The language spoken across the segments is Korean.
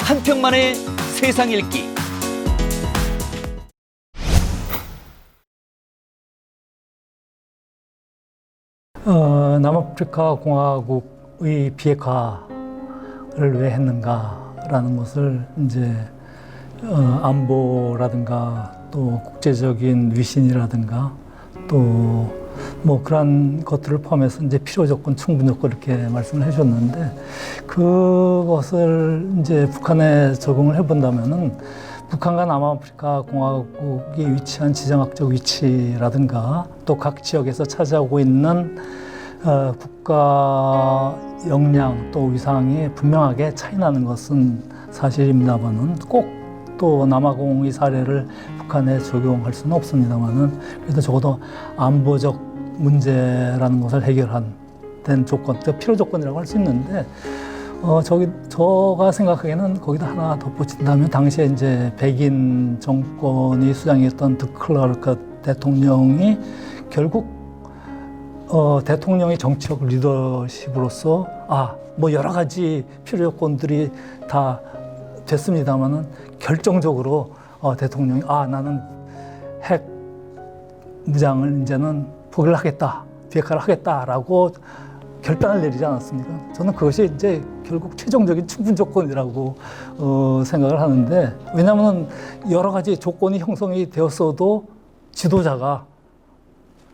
한 평만의 세상 읽기. 남아프리카 공화국의 비핵화를 왜 했는가라는 것을 이제 안보라든가 또 국제적인 위신이라든가 또 뭐 그러한 것들을 포함해서 이제 필요 조건, 충분 조건 이렇게 말씀을 해주셨는데, 그것을 이제 북한에 적용을 해본다면은 북한과 남아프리카 공화국이 위치한 지정학적 위치라든가 또 각 지역에서 차지하고 있는 국가 역량 또 위상이 분명하게 차이나는 것은 사실입니다만은 꼭 또 남아공의 사례를 북한에 적용할 수는 없습니다만은 그래도 적어도 안보적 문제라는 것을 해결한 된 조건, 필요 조건이라고 할 수 있는데 제가 생각하기에는 거기다 하나 덧붙인다면 당시에 이제 백인 정권이 수장이었던 드클러크 대통령이 결국 대통령의 정치적 리더십으로서 뭐 여러 가지 필요 조건들이 다 됐습니다만은 결정적으로 대통령이 나는 핵 무장을 이제는 포기를 하겠다, 비핵화를 하겠다라고 결단을 내리지 않았습니까? 저는 그것이 이제 결국 최종적인 충분 조건이라고 생각을 하는데, 왜냐하면 여러 가지 조건이 형성이 되었어도 지도자가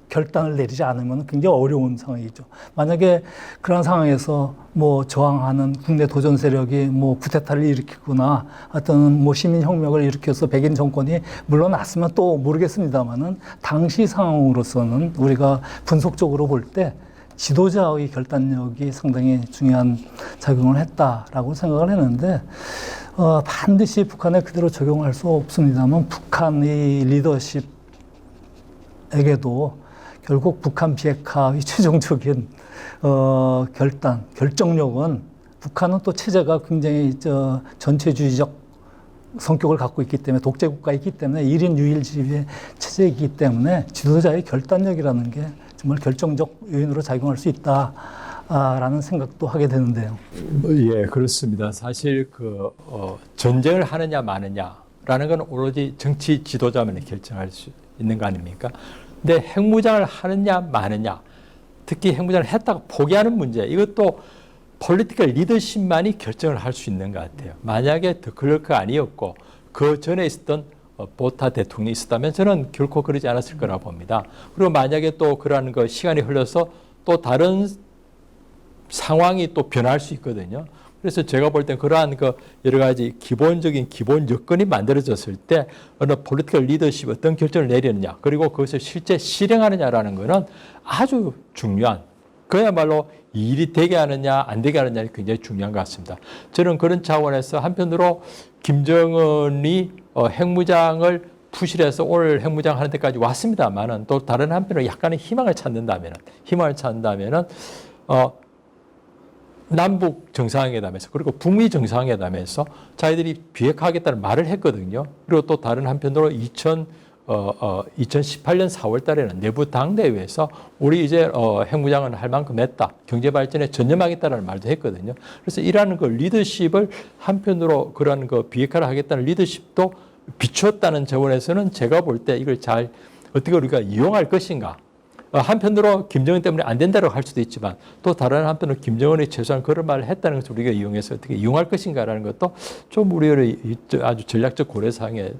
결단을 내리지 않으면 굉장히 어려운 상황이죠. 만약에 그런 상황에서 뭐 저항하는 국내 도전 세력이 뭐 쿠데타를 일으키거나 어떤 뭐 시민혁명을 일으켜서 백인 정권이 물러났으면 또 모르겠습니다만은 당시 상황으로서는 우리가 분석적으로 볼 때 지도자의 결단력이 상당히 중요한 작용을 했다라고 생각을 했는데, 반드시 북한에 그대로 적용할 수 없습니다만 북한의 리더십에게도 결국 북한 비핵화의 최종적인 결정력은, 북한은 또 체제가 굉장히 전체주의적 성격을 갖고 있기 때문에, 독재국가이기 때문에 1인 유일지의 체제이기 때문에 지도자의 결단력이라는 게 정말 결정적 요인으로 작용할 수 있다라는 생각도 하게 되는데요. 예, 그렇습니다. 사실 전쟁을 하느냐 마느냐라는 건 오로지 정치 지도자만이 결정할 수 있는 거 아닙니까? 근데 핵무장을 하느냐 마느냐, 특히 핵무장을 했다가 포기하는 문제, 이것도 폴리티컬 리더십만이 결정을 할 수 있는 것 같아요. 만약에 드클러크가 아니었고 그 전에 있었던 보타 대통령이 있었다면 저는 결코 그러지 않았을 거라고 봅니다. 그리고 만약에 또 그러한 시간이 흘러서 또 다른 상황이 또 변할 수 있거든요. 그래서 제가 볼 땐 그러한 여러 가지 기본적인 기본 여건이 만들어졌을 때 어느 폴리티컬 리더십 어떤 결정을 내렸느냐, 그리고 그것을 실제 실행하느냐라는 것은 아주 중요한, 그야말로 일이 되게 하느냐 안 되게 하느냐가 굉장히 중요한 것 같습니다. 저는 그런 차원에서 한편으로 김정은이 핵무장을 푸실해서 오늘 핵무장 하는 데까지 왔습니다만은, 또 다른 한편으로 약간의 희망을 찾는다면은 남북 정상회담에서, 그리고 북미 정상회담에서 자기들이 비핵화하겠다는 말을 했거든요. 그리고 또 다른 한편으로 2018년 4월 달에는 내부 당대회에서 우리 이제 핵무장은 할 만큼 했다, 경제 발전에 전념하겠다는 말도 했거든요. 그래서 이러한 리더십을 한편으로 그러한 비핵화를 하겠다는 리더십도 비추었다는 차원에서는 제가 볼 때 이걸 잘 어떻게 우리가 이용할 것인가. 한편으로 김정은 때문에 안 된다고 할 수도 있지만, 또 다른 한편으로 김정은이 최소한 그런 말을 했다는 것을 우리가 이용해서 어떻게 이용할 것인가라는 것도 좀 우리의 아주 전략적 고려사항에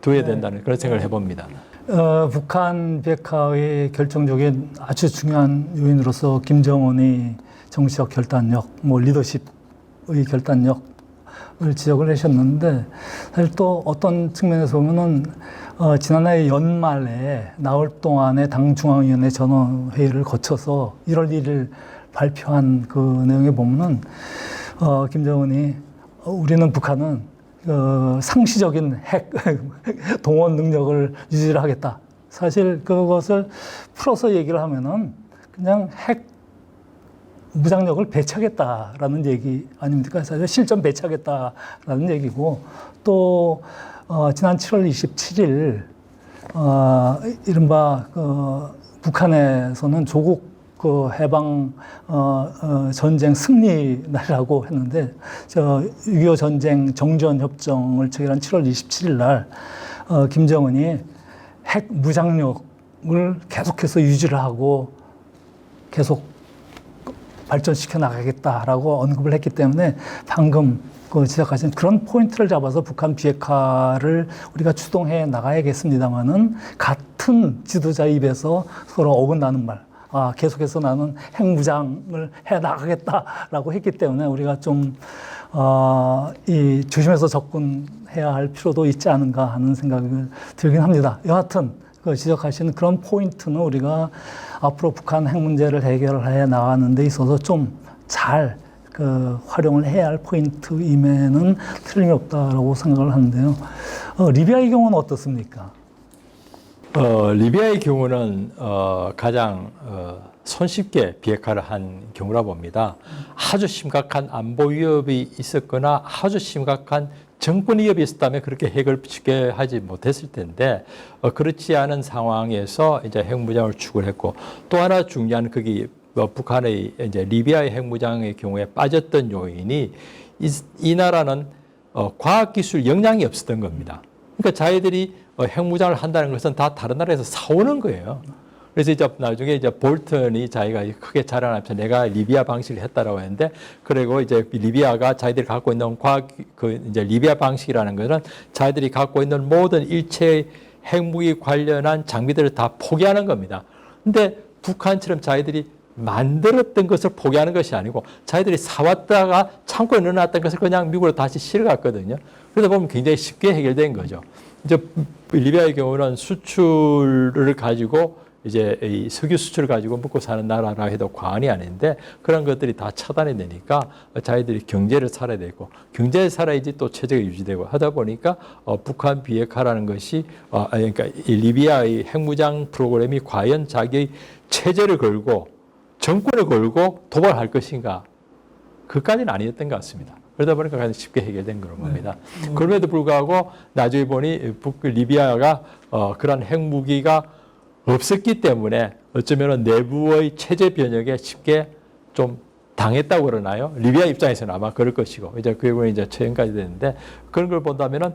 둬야 된다는 그런 생각을 해봅니다. 북한 비핵화의 결정적인 아주 중요한 요인으로서 김정은의 정치적 결단력, 리더십의 결단력을 지적을 하셨는데, 사실 또 어떤 측면에서 보면은 지난해 연말에 나흘 동안의 당 중앙위원회 전원회의를 거쳐서 1월 1일 발표한 그 내용에 보면은 김정은이 우리는 북한은 상시적인 핵 동원 능력을 유지를 하겠다. 사실 그것을 풀어서 얘기를 하면은 그냥 핵 무장력을 배치하겠다라는 얘기 아닙니까? 사실 실전 배치하겠다라는 얘기고, 또 지난 7월 27일 이른바 북한에서는 조국 그 해방 전쟁 승리 날이라고 했는데 6.25 전쟁 정전 협정을 체결한 7월 27일 날 김정은이 핵 무장력을 계속해서 유지를 하고 계속 발전시켜 나가겠다라고 언급을 했기 때문에 방금 지적하신 그런 포인트를 잡아서 북한 비핵화를 우리가 추동해 나가야겠습니다만은 같은 지도자 입에서 서로 어긋나는 말, 계속해서 나는 핵무장을 해 나가겠다라고 했기 때문에 우리가 좀 조심해서 접근해야 할 필요도 있지 않은가 하는 생각이 들긴 합니다. 여하튼 지적하신 그런 포인트는 우리가 앞으로 북한 핵 문제를 해결해 나가는 데 있어서 좀 잘 활용을 해야 할 포인트임에는 틀림이 없다라고 생각을 하는데요. 리비아의 경우는 어떻습니까? 리비아의 경우는 가장 손쉽게 비핵화를 한 경우라 봅니다. 아주 심각한 안보 위협이 있었거나 아주 심각한 정권 위협이 있었다면 그렇게 핵을 쉽게 하지 못했을 텐데 그렇지 않은 상황에서 이제 핵무장을 추구했고 또 하나 중요한 북한의 이제 리비아의 핵무장의 경우에 빠졌던 요인이 이 나라는 과학기술 역량이 없었던 겁니다. 그러니까 자기들이 핵무장을 한다는 것은 다 다른 나라에서 사오는 거예요. 그래서 이제 나중에 이제 볼턴이 자기가 크게 자랑하면서 내가 리비아 방식을 했다라고 했는데, 그리고 이제 리비아가 자기들이 갖고 있는 이제 리비아 방식이라는 것은 자기들이 갖고 있는 모든 일체의 핵무기 관련한 장비들을 다 포기하는 겁니다. 근데 북한처럼 자기들이 만들었던 것을 포기하는 것이 아니고 자기들이 사왔다가 창고에 넣어놨던 것을 그냥 미국으로 다시 실어갔거든요. 그러다 보면 굉장히 쉽게 해결된 거죠. 이제 리비아의 경우는 수출을 가지고 이제 이 석유 수출을 가지고 먹고 사는 나라라 해도 과언이 아닌데 그런 것들이 다 차단이 되니까 자기들이 경제를 살아야 되고 경제를 살아야지 또 체제가 유지되고 하다 보니까 북한 비핵화라는 것이 그러니까 이 리비아의 핵무장 프로그램이 과연 자기의 체제를 걸고 정권을 걸고 도발할 것인가? 그까지는 아니었던 것 같습니다. 그러다 보니까 가장 쉽게 해결된 그런 겁니다. 그럼에도 불구하고 나중에 보니 리비아가 그런 핵무기가 없었기 때문에 어쩌면 내부의 체제 변혁에 쉽게 좀 당했다고 그러나요? 리비아 입장에서는 아마 그럴 것이고, 이제 그 부분이 이제 처형까지 되는데, 그런 걸 본다면은,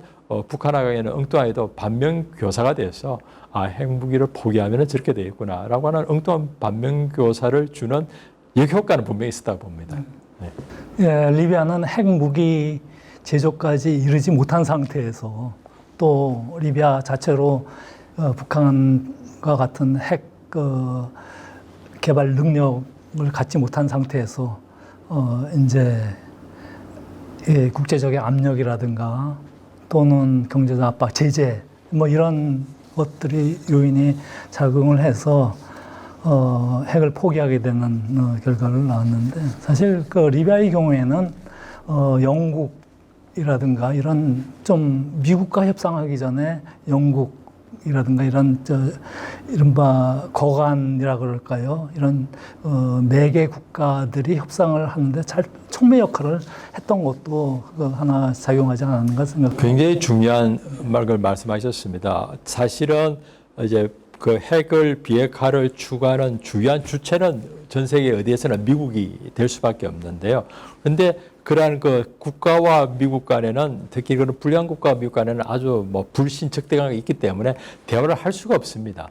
북한하고는 엉뚱하게도 반면교사가 돼서, 핵무기를 포기하면은 저렇게 되겠구나, 라고 하는 엉뚱한 반면교사를 주는 역효과는 분명히 있었다고 봅니다. 네. 예, 리비아는 핵무기 제조까지 이르지 못한 상태에서 또 리비아 자체로 북한과 같은 핵 개발 능력을 갖지 못한 상태에서 이제 국제적인 압력이라든가 또는 경제적 압박, 제재 뭐 이런 것들이 요인이 작용을 해서 핵을 포기하게 되는 결과를 낳았는데, 사실 리비아의 경우에는 영국이라든가 이런 좀 미국과 협상하기 전에 영국이라든가 이런 이른바 거간이라 그럴까요? 이런 매개 국가들이 협상을 하는데 잘 촉매 역할을 했던 것도 하나 작용하지 않았는가 생각합니다. 굉장히 중요한 걸 말씀하셨습니다. 사실은 이제 그 핵을 비핵화를 추구하는 주요한 주체는 전 세계 어디에서나 미국이 될 수밖에 없는데요. 그런데 그러한 그 국가와 미국 간에는, 특히 그런 불량 국가와 미국 간에는 아주 불신척대관계가 있기 때문에 대화를 할 수가 없습니다.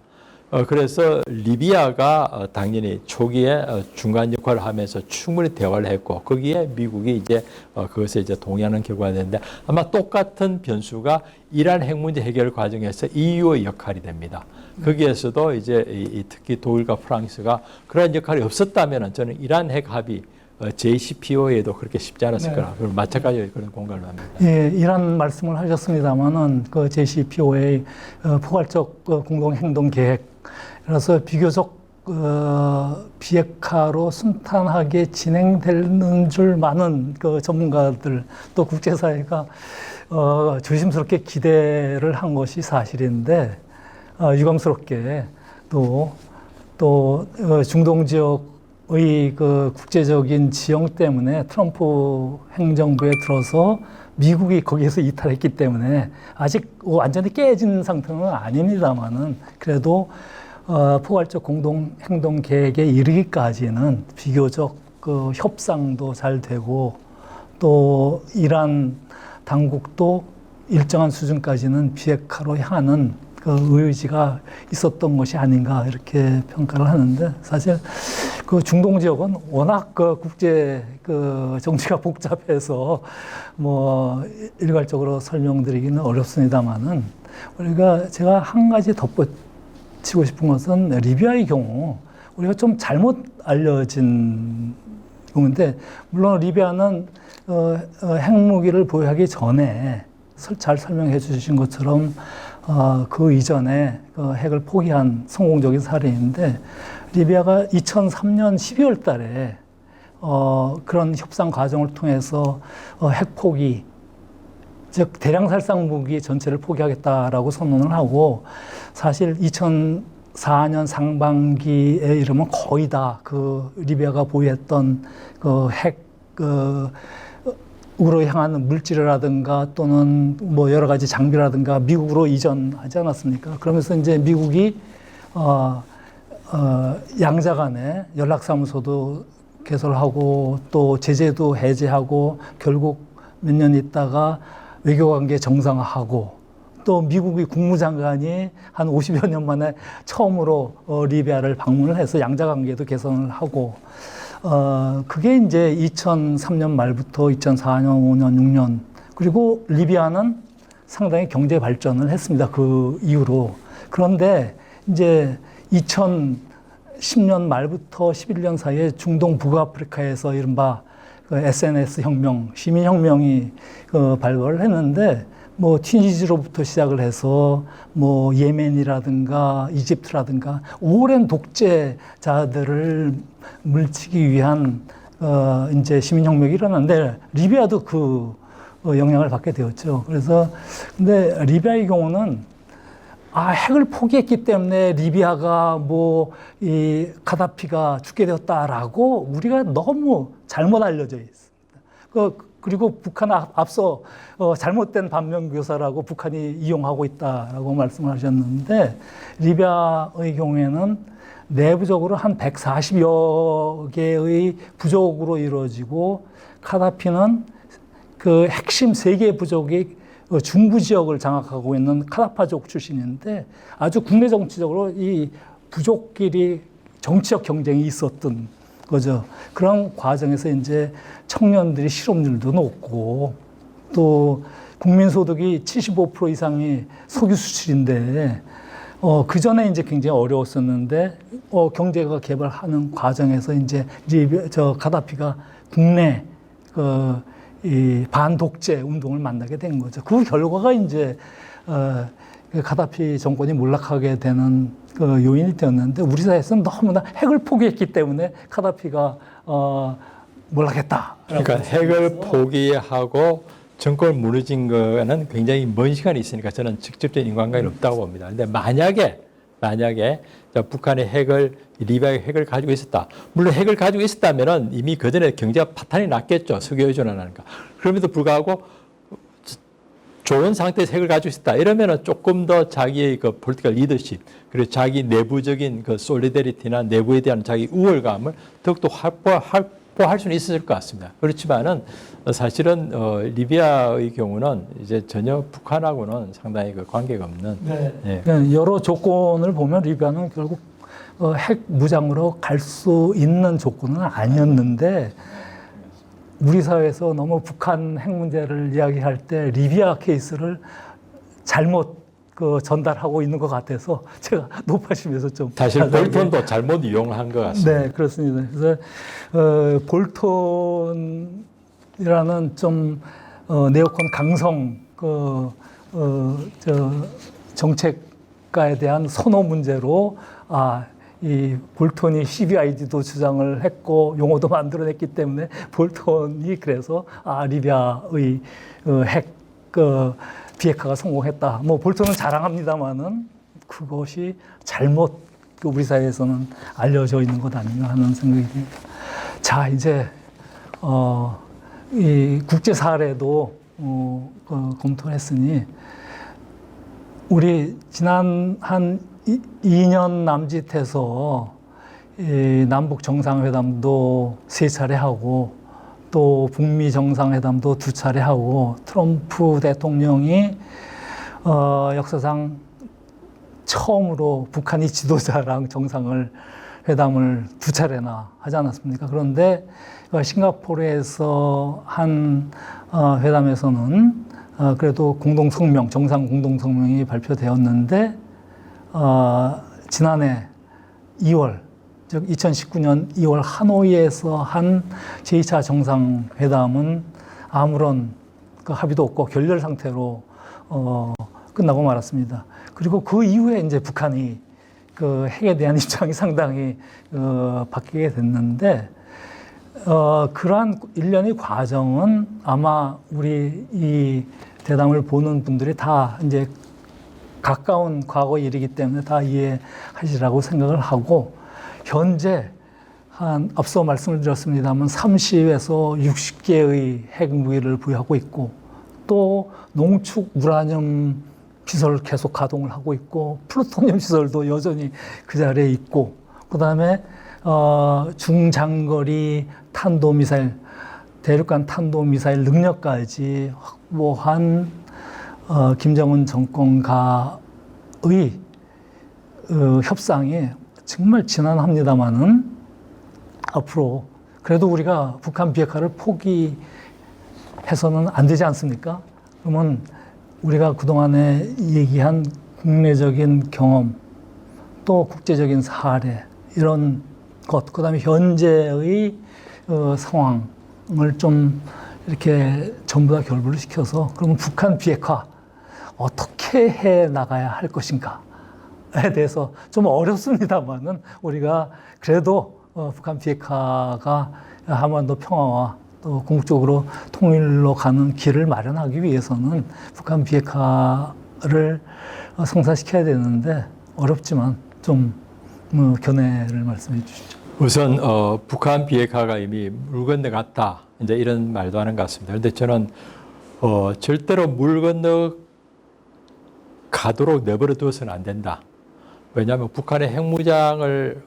그래서 리비아가 당연히 초기에 중간 역할을 하면서 충분히 대화를 했고, 거기에 미국이 이제 그것에 이제 동의하는 결과가 되는데, 아마 똑같은 변수가 이란 핵 문제 해결 과정에서 EU의 역할이 됩니다. 거기에서도 이제 특히 독일과 프랑스가 그런 역할이 없었다면 저는 이란 핵 합의 JCPOA에도 그렇게 쉽지 않았을 거라. 네. 마찬가지 그런 공감을 합니다. 예, 이란 말씀을 하셨습니다만은 그 JCPOA 포괄적 공동 행동 계획이라서 비교적 비핵화로 순탄하게 진행되는 줄 많은 전문가들 또 국제사회가 조심스럽게 기대를 한 것이 사실인데, 유감스럽게 또 중동 지역의 국제적인 지형 때문에 트럼프 행정부에 들어서 미국이 거기에서 이탈했기 때문에 아직 완전히 깨진 상태는 아닙니다만은 그래도 포괄적 공동 행동 계획에 이르기까지는 비교적 그 협상도 잘 되고 또 이란 당국도 일정한 수준까지는 비핵화로 향하는 그 의지가 있었던 것이 아닌가 이렇게 평가를 하는데 사실 그 중동 지역은 워낙 그 국제 그 정치가 복잡해서 뭐 일괄적으로 설명드리기는 어렵습니다만은 우리가 제가 한 가지 덧붙이고 싶은 것은 리비아의 경우 우리가 좀 잘못 알려진 경우인데 물론 리비아는 핵무기를 보유하기 전에 잘 설명해 주신 것처럼 그 이전에 핵을 포기한 성공적인 사례인데 리비아가 2003년 12월 달에 그런 협상 과정을 통해서 핵 포기, 즉 대량 살상 무기 전체를 포기하겠다라고 선언을 하고 사실 2004년 상반기에 이르면 거의 다 그 리비아가 보유했던 그 핵 으로 향하는 물질이라든가 또는 뭐 여러 가지 장비라든가 미국으로 이전하지 않았습니까? 그러면서 이제 미국이 양자 간에 연락사무소도 개설하고 또 제재도 해제하고 결국 몇 년 있다가 외교관계 정상화하고 또 미국의 국무장관이 한 50여 년 만에 처음으로 리비아를 방문을 해서 양자 관계도 개선을 하고 그게 이제 2003년 말부터 2004년, 5년, 6년 그리고 리비아는 상당히 경제 발전을 했습니다. 그 이후로. 그런데 이제 2010년 말부터 11년 사이에 중동 북아프리카에서 이른바 그 SNS 혁명, 시민혁명이 발발을 했는데 뭐 튀니지로부터 시작을 해서 뭐 예멘이라든가 이집트라든가 오랜 독재자들을 물치기 위한 이제 시민혁명이 일어났는데 리비아도 그 영향을 받게 되었죠. 그래서 근데 리비아의 경우는 핵을 포기했기 때문에 리비아가 뭐 이 카다피가 죽게 되었다라고 우리가 너무 잘못 알려져 있습니다. 그리고 북한 앞서 잘못된 반면교사라고 북한이 이용하고 있다라고 말씀을 하셨는데 리비아의 경우에는 내부적으로 한 140여 개의 부족으로 이루어지고 카다피는 그 핵심 3개 부족이 중부 지역을 장악하고 있는 카다파족 출신인데 아주 국내 정치적으로 이 부족끼리 정치적 경쟁이 있었던 거죠. 그런 과정에서 이제 청년들이 실업률도 높고 또 국민소득이 75% 이상이 석유 수출인데 그 전에 이제 굉장히 어려웠었는데 경제가 개발하는 과정에서 이제 가다피가 국내 이 반독재 운동을 만나게 된 거죠. 그 결과가 이제 가다피 정권이 몰락하게 되는 그 요인이 되었는데 우리 사회에서는 너무나 핵을 포기했기 때문에 가다피가 몰락했다. 그러니까 핵을 포기하고 정권을 무너진 거는 굉장히 먼 시간이 있으니까 저는 직접적인 인과관계는 없다고 봅니다. 근데 만약에 북한이 리비아의 핵을 가지고 있었다. 물론 핵을 가지고 있었다면은 이미 그전에 경제가 파탄이 났겠죠. 석유 의존을 하니까. 그럼에도 불구하고 좋은 상태에서 핵을 가지고 있었다. 이러면은 조금 더 자기의 그 폴리티컬 리더십, 그리고 자기 내부적인 그 솔리데리티나 내부에 대한 자기 우월감을 더욱더 확보할 수는 있을 것 같습니다. 그렇지만은 사실은 리비아의 경우는 이제 전혀 북한하고는 상당히 그 관계가 없는. 네. 여러 조건을 보면 리비아는 결국 핵 무장으로 갈 수 있는 조건은 아니었는데 우리 사회에서 너무 북한 핵 문제를 이야기할 때 리비아 케이스를 잘못 전달하고 있는 것 같아서 제가 높아지면서 좀 사실 볼턴도 잘못 이용한 것 같습니다. 네, 그렇습니다. 그래서 볼턴이라는 좀 네오콘 강성 정책가에 대한 선호 문제로 이 볼턴이 CBID도 주장을 했고 용어도 만들어냈기 때문에 볼턴이 그래서 리비아의 핵 비핵화가 성공했다. 뭐 볼턴은 자랑합니다만은 그것이 잘못 우리 사회에서는 알려져 있는 것 아닌가 하는 생각이 듭니다. 자, 이제 이 국제 사례도 검토를 했으니 우리 지난 한 2년 남짓해서 이 남북 정상회담도 3차례 하고 또 북미 정상회담도 2차례 하고 트럼프 대통령이 역사상 처음으로 북한이 지도자랑 회담을 2차례나 하지 않았습니까? 그런데 싱가포르에서 한 회담에서는 그래도 정상 공동성명이 발표되었는데 지난해 2월, 즉 2019년 2월 하노이에서 한 제2차 정상회담은 아무런 합의도 없고 결렬 상태로 끝나고 말았습니다. 그리고 그 이후에 이제 북한이 그 핵에 대한 입장이 상당히 바뀌게 됐는데 그러한 일련의 과정은 아마 우리 이 대담을 보는 분들이 다 이제 가까운 과거 일이기 때문에 다 이해하시라고 생각을 하고 현재 한 앞서 말씀을 드렸습니다만 30에서 60개의 핵무기를 보유하고 있고 또 농축 우라늄 시설 계속 가동을 하고 있고 플루토늄 시설도 여전히 그 자리에 있고 그다음에 중장거리 탄도미사일 대륙간 탄도미사일 능력까지 확보한 김정은 정권과의 협상이 정말 지난합니다마는 앞으로 그래도 우리가 북한 비핵화를 포기해서는 안 되지 않습니까? 그러면 우리가 그동안에 얘기한 국내적인 경험 또 국제적인 사례 이런 것 그다음에 현재의 상황을 좀 이렇게 전부 다 결부를 시켜서 그러면 북한 비핵화 어떻게 해 나가야 할 것인가에 대해서 좀 어렵습니다만은 우리가 그래도 북한 비핵화가 한반도 평화와 또 궁극적으로 통일로 가는 길을 마련하기 위해서는 북한 비핵화를 성사시켜야 되는데 어렵지만 좀 견해를 말씀해 주시죠. 우선 북한 비핵화가 이미 물 건너갔다 이제 이런 말도 하는 것 같습니다. 그런데 저는 절대로 물 건너 가도록 내버려 두어서는 안 된다. 왜냐하면 북한의 핵무장을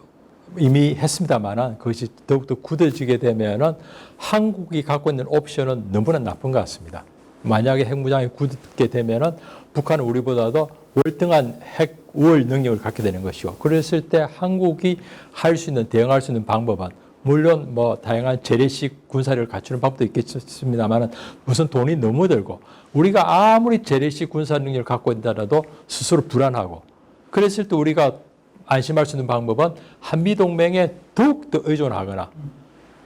이미 했습니다만은 그것이 더욱더 굳어지게 되면은 한국이 갖고 있는 옵션은 너무나 나쁜 것 같습니다. 만약에 핵무장이 굳게 되면은 북한은 우리보다도 월등한 핵 우월 능력을 갖게 되는 것이고, 그랬을 때 한국이 할 수 있는 대응할 수 있는 방법은 물론 뭐 다양한 재래식 군사력을 갖추는 방법도 있겠습니다만은 무슨 돈이 너무 들고 우리가 아무리 재래식 군사 능력을 갖고 있다라도 스스로 불안하고, 그랬을 때 우리가 안심할 수 있는 방법은 한미동맹에 더욱더 의존하거나,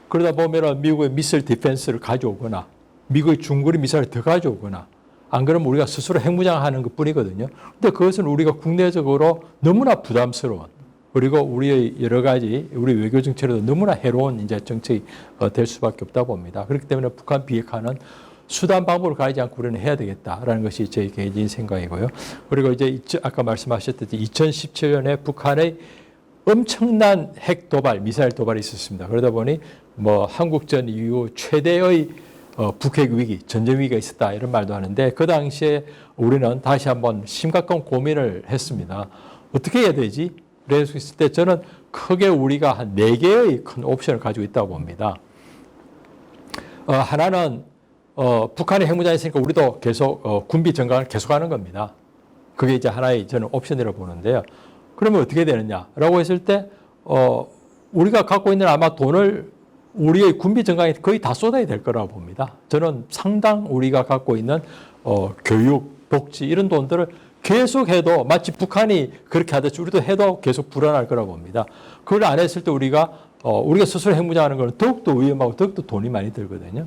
그러다 보면 미국의 미사일 디펜스를 가져오거나 미국의 중거리 미사일을 더 가져오거나, 안 그러면 우리가 스스로 핵무장하는 것 뿐이거든요. 근데 그것은 우리가 국내적으로 너무나 부담스러운, 그리고 우리의 여러 가지 우리 외교 정책에도 너무나 해로운 이제 정책이 될 수밖에 없다 봅니다. 그렇기 때문에 북한 비핵화는 수단 방법을 가리지 않고 우리는 해야 되겠다라는 것이 제 개인적인 생각이고요. 그리고 이제 아까 말씀하셨듯이 2017년에 북한의 엄청난 핵 도발, 미사일 도발이 있었습니다. 그러다 보니 뭐 한국전 이후 최대의 북핵 위기, 전쟁 위기가 있었다 이런 말도 하는데, 그 당시에 우리는 다시 한번 심각한 고민을 했습니다. 어떻게 해야 되지? 그래서 있을 때 저는 크게 우리가 한 4개의 큰 옵션을 가지고 있다고 봅니다. 하나는 북한이 핵무장이 있으니까 우리도 계속 군비 증강을 계속하는 겁니다. 그게 이제 하나의 저는 옵션이라고 보는데요. 그러면 어떻게 되느냐라고 했을 때 우리가 갖고 있는 아마 돈을 우리의 군비 증강에 거의 다 쏟아야 될 거라고 봅니다. 저는 상당 우리가 갖고 있는 교육, 복지 이런 돈들을 계속해도 마치 북한이 그렇게 하듯이 우리도 해도 계속 불안할 거라고 봅니다. 그걸 안 했을 때 우리가 스스로 핵무장하는 건 더욱더 위험하고 더욱더 돈이 많이 들거든요.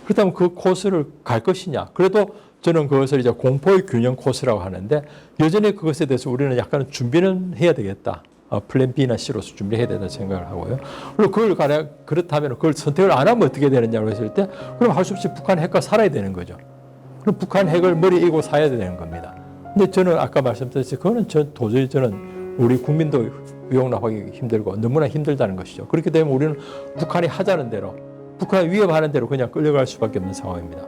그렇다면 그 코스를 갈 것이냐? 그래도 저는 그것을 이제 공포의 균형 코스라고 하는데, 여전히 그것에 대해서 우리는 약간 준비는 해야 되겠다. 플랜 B나 C로서 준비해야 된다는 생각을 하고요. 그리고 그렇다면 그걸 선택을 안 하면 어떻게 되느냐고 했을 때, 그럼 할 수 없이 북한 핵과 살아야 되는 거죠. 그럼 북한 핵을 머리에 이고 사야 되는 겁니다. 근데 저는 아까 말씀드렸듯이 그거는 도저히 저는 우리 국민도 용납하기 힘들고 너무나 힘들다는 것이죠. 그렇게 되면 우리는 북한이 하자는 대로, 북한이 위협하는 대로 그냥 끌려갈 수밖에 없는 상황입니다.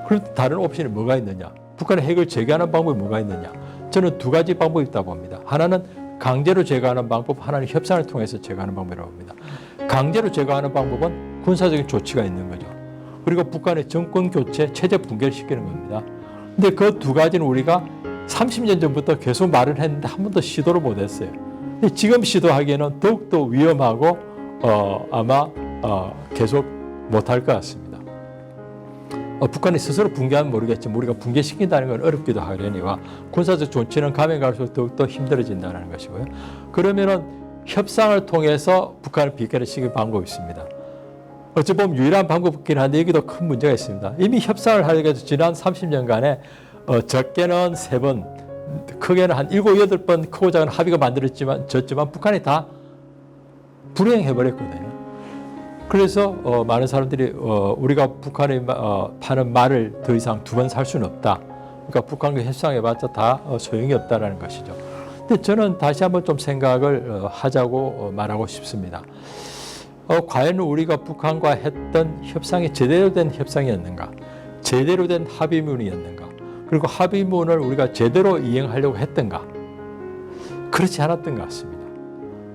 그럼 다른 옵션이 뭐가 있느냐? 북한의 핵을 재개하는 방법이 뭐가 있느냐? 저는 2가지 방법이 있다고 봅니다. 하나는 강제로 제거하는 방법, 하나는 협상을 통해서 제거하는 방법이라고 합니다. 강제로 제거하는 방법은 군사적인 조치가 있는 거죠. 그리고 북한의 정권 교체, 체제 붕괴를 시키는 겁니다. 근데 그 두 가지는 우리가 30년 전부터 계속 말을 했는데 한 번도 시도를 못했어요. 근데 지금 시도하기에는 더욱더 위험하고 아마 계속 못할 것 같습니다. 북한이 스스로 붕괴하면 모르겠지만 우리가 붕괴시킨다는 건 어렵기도 하려니와 군사적 조치는 가면 갈수록 더욱더 힘들어진다는 것이고요. 그러면은 협상을 통해서 북한을 비핵화를 시킬 방법이 있습니다. 어찌 보면 유일한 방법이긴 한데 여기도 큰 문제가 있습니다. 이미 협상을 하려고 해서 지난 30년간에 적게는 3번, 크게는 한 7, 8번 크고 작은 합의가 만들어졌지만 북한이 다 불행해버렸거든요. 그래서 많은 사람들이 우리가 북한이 파는 말을 더 이상 2번 살 수는 없다. 그러니까 북한과 협상해봤자 다 소용이 없다라는 것이죠. 근데 저는 다시 한번 좀 생각을 하자고 말하고 싶습니다. 과연 우리가 북한과 했던 협상이 제대로 된 협상이었는가? 제대로 된 합의문이었는가? 그리고 합의문을 우리가 제대로 이행하려고 했던가? 그렇지 않았던 것 같습니다.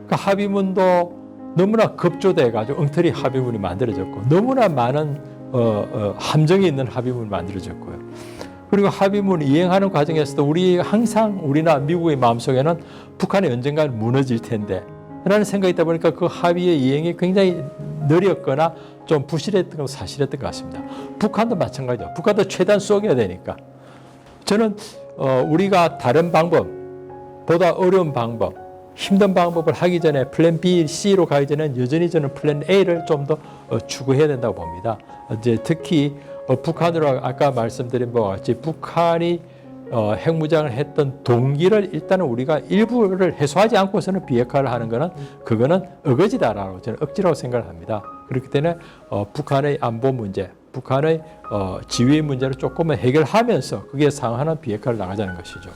그러니까 합의문도 너무나 급조돼가지고 엉터리 합의문이 만들어졌고 너무나 많은 함정이 있는 합의문이 만들어졌고요. 그리고 합의문 이행하는 과정에서도 우리나 미국의 마음속에는 북한이 언젠가 무너질 텐데 라는 생각이 있다 보니까 그 합의의 이행이 굉장히 느렸거나 좀 부실했던 건 사실했던 것 같습니다. 북한도 마찬가지죠. 북한도 최대한 쏘겨야 되니까. 저는 우리가 다른 방법보다 어려운 방법, 힘든 방법을 하기 전에 플랜 B, C로 가기 전에 여전히 저는 플랜 A를 좀 더 추구해야 된다고 봅니다. 이제 특히 북한으로 아까 말씀드린 바와 같이 북한이 핵무장을 했던 동기를 일단은 우리가 일부를 해소하지 않고서는 비핵화를 하는 것은 그거는 어거지다라고 저는 억지라고 생각을 합니다. 그렇기 때문에 북한의 안보 문제, 북한의 지위 문제를 조금은 해결하면서 그게 상응하는 비핵화를 나가자는 것이죠.